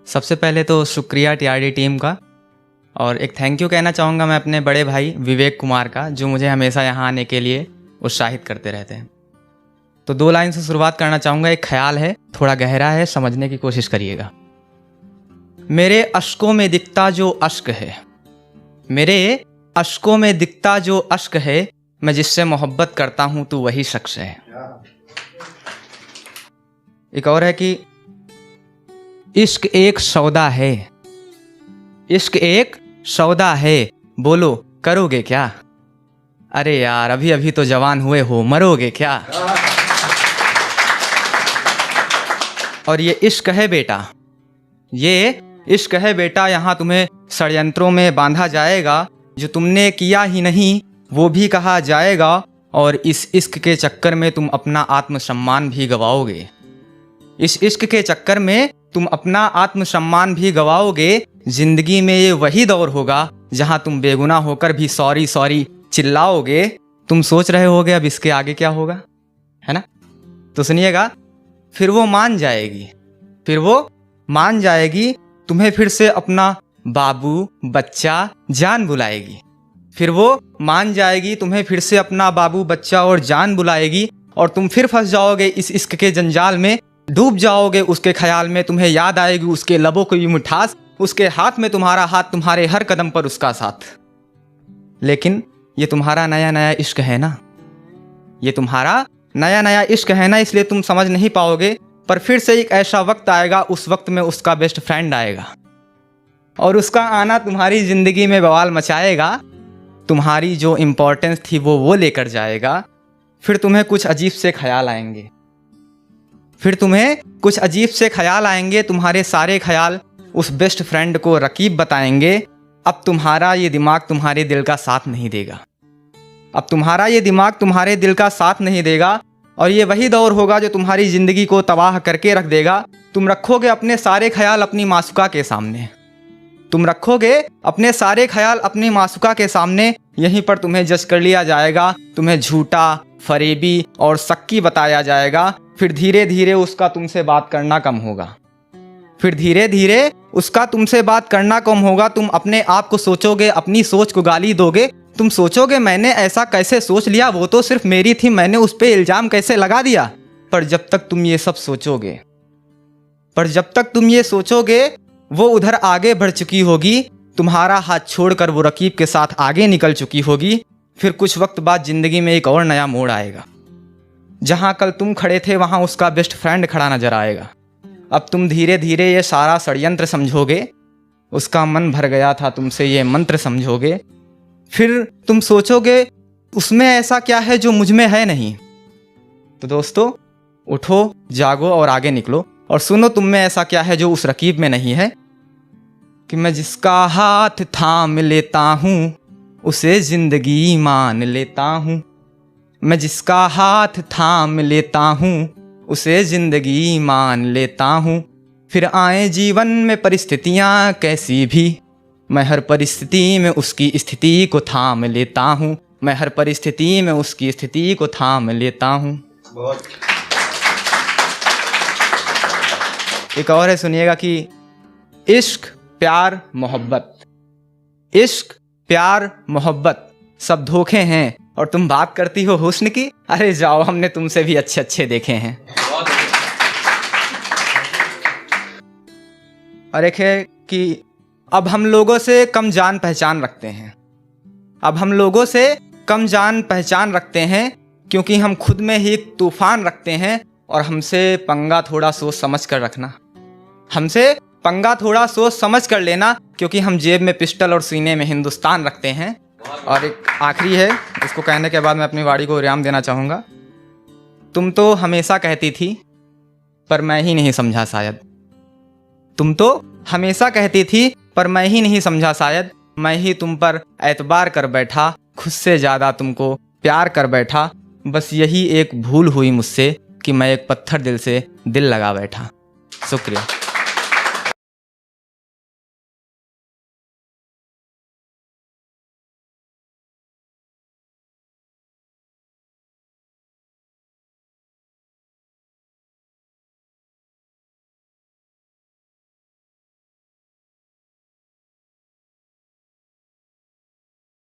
सबसे पहले तो शुक्रिया टीआरडी टीम का, और एक थैंक यू कहना चाहूँगा मैं अपने बड़े भाई विवेक कुमार का, जो मुझे हमेशा यहाँ आने के लिए उत्साहित करते रहते हैं। तो 2 लाइन से शुरुआत करना चाहूँगा। एक ख्याल है, थोड़ा गहरा है, समझने की कोशिश करिएगा। मेरे अश्कों में दिखता जो अश्क है, मेरे अश्कों में दिखता जो अश्क है, मैं जिससे मोहब्बत करता हूँ तू वही शख्स है। एक और है कि इश्क एक सौदा है, इश्क एक सौदा है, बोलो करोगे क्या? अरे यार अभी अभी तो जवान हुए हो, मरोगे क्या? और ये इश्क है बेटा, ये इश्क है बेटा, यहाँ तुम्हें षड्यंत्रों में बांधा जाएगा, जो तुमने किया ही नहीं वो भी कहा जाएगा, और इस इश्क के चक्कर में तुम अपना आत्मसम्मान भी गवाओगे। इस इश्क के चक्कर में तुम अपना आत्मसम्मान भी गवाओगे। जिंदगी में ये वही दौर होगा जहां तुम बेगुनाह होकर भी सॉरी सॉरी चिल्लाओगे। तुम सोच रहे होगे अब इसके आगे क्या होगा, है ना? तो सुनिएगा, फिर वो मान जाएगी, फिर वो मान जाएगी, तुम्हें फिर से अपना बाबू बच्चा जान बुलाएगी। फिर वो मान जाएगी, तुम्हें फिर से अपना बाबू बच्चा और जान बुलाएगी, और तुम फिर फंस जाओगे इस इश्क के जंजाल में, डूब जाओगे उसके ख्याल में। तुम्हें याद आएगी उसके लबों की मिठास, उसके हाथ में तुम्हारा हाथ, तुम्हारे हर कदम पर उसका साथ। लेकिन ये तुम्हारा नया नया इश्क है ना, ये तुम्हारा नया नया इश्क है ना, इसलिए तुम समझ नहीं पाओगे। पर फिर से एक ऐसा वक्त आएगा, उस वक्त में उसका बेस्ट फ्रेंड आएगा, और उसका आना तुम्हारी ज़िंदगी में बवाल मचाएगा। तुम्हारी जो इम्पोर्टेंस थी वो लेकर जाएगा। फिर तुम्हें कुछ अजीब से ख्याल आएंगे, फिर तुम्हें कुछ अजीब से ख्याल आएंगे। तुम्हारे सारे ख्याल उस बेस्ट फ्रेंड को रकीब बताएंगे। अब तुम्हारा ये दिमाग तुम्हारे दिल का साथ नहीं देगा, अब तुम्हारा ये दिमाग तुम्हारे दिल का साथ नहीं देगा, और ये वही दौर होगा जो तुम्हारी ज़िंदगी को तबाह करके रख देगा। तुम रखोगे अपने सारे ख्याल अपनी मासूका के सामने, तुम रखोगे अपने सारे ख्याल अपनी मासूका के सामने। यहीं पर तुम्हें जज कर लिया जाएगा, तुम्हें झूठा, फरेबी और शक्की बताया जाएगा। फिर धीरे धीरे उसका तुमसे बात करना कम होगा, फिर धीरे धीरे उसका तुमसे बात करना कम होगा। तुम अपने आप को सोचोगे, अपनी सोच को गाली दोगे। तुम सोचोगे मैंने ऐसा कैसे सोच लिया, वो तो सिर्फ मेरी थी, मैंने उस पर इल्ज़ाम कैसे लगा दिया। पर जब तक तुम ये सब सोचोगे, पर जब तक तुम ये सोचोगे, वो उधर आगे बढ़ चुकी होगी, तुम्हारा हाथ छोड़कर वो रकीब के साथ आगे निकल चुकी होगी। फिर कुछ वक्त बाद ज़िंदगी में एक और नया मोड़ आएगा, जहाँ कल तुम खड़े थे वहाँ उसका बेस्ट फ्रेंड खड़ा नजर आएगा। अब तुम धीरे धीरे ये सारा षड्यंत्र समझोगे, उसका मन भर गया था तुमसे ये मंत्र समझोगे। फिर तुम सोचोगे उसमें ऐसा क्या है जो मुझ में है नहीं। तो दोस्तों उठो, जागो और आगे निकलो, और सुनो तुम में ऐसा क्या है जो उस रकीब में नहीं है। कि मैं जिसका हाथ थाम लेता हूँ उसे जिंदगी मान लेता हूँ, मैं जिसका हाथ थाम लेता हूँ उसे जिंदगी मान लेता हूँ। फिर आए जीवन में परिस्थितियाँ कैसी भी, मैं हर परिस्थिति में उसकी स्थिति को थाम लेता हूँ, मैं हर परिस्थिति में उसकी स्थिति को थाम लेता हूँ। एक और है, सुनिएगा कि इश्क प्यार मोहब्बत, इश्क प्यार मोहब्बत सब धोखे हैं, और तुम बात करती हो हुस्न की, अरे जाओ हमने तुमसे भी अच्छे अच्छे देखे हैं। और एक है कि अब हम लोगों से कम जान पहचान रखते हैं, अब हम लोगों से कम जान पहचान रखते हैं, क्योंकि हम खुद में ही एक तूफान रखते हैं। और हमसे पंगा थोड़ा सोच समझ कर रखना, हमसे पंगा थोड़ा सोच समझ कर लेना, क्योंकि हम जेब में पिस्टल और सीने में हिंदुस्तान रखते हैं। और एक आखिरी है, इसको कहने के बाद मैं अपनी वाणी को विराम देना चाहूँगा। तुम तो हमेशा कहती थी पर मैं ही नहीं समझा शायद, तुम तो हमेशा कहती थी पर मैं ही नहीं समझा शायद, मैं ही तुम पर एतबार कर बैठा, खुद से ज़्यादा तुमको प्यार कर बैठा। बस यही एक भूल हुई मुझसे कि मैं एक पत्थर दिल से दिल लगा बैठा। शुक्रिया।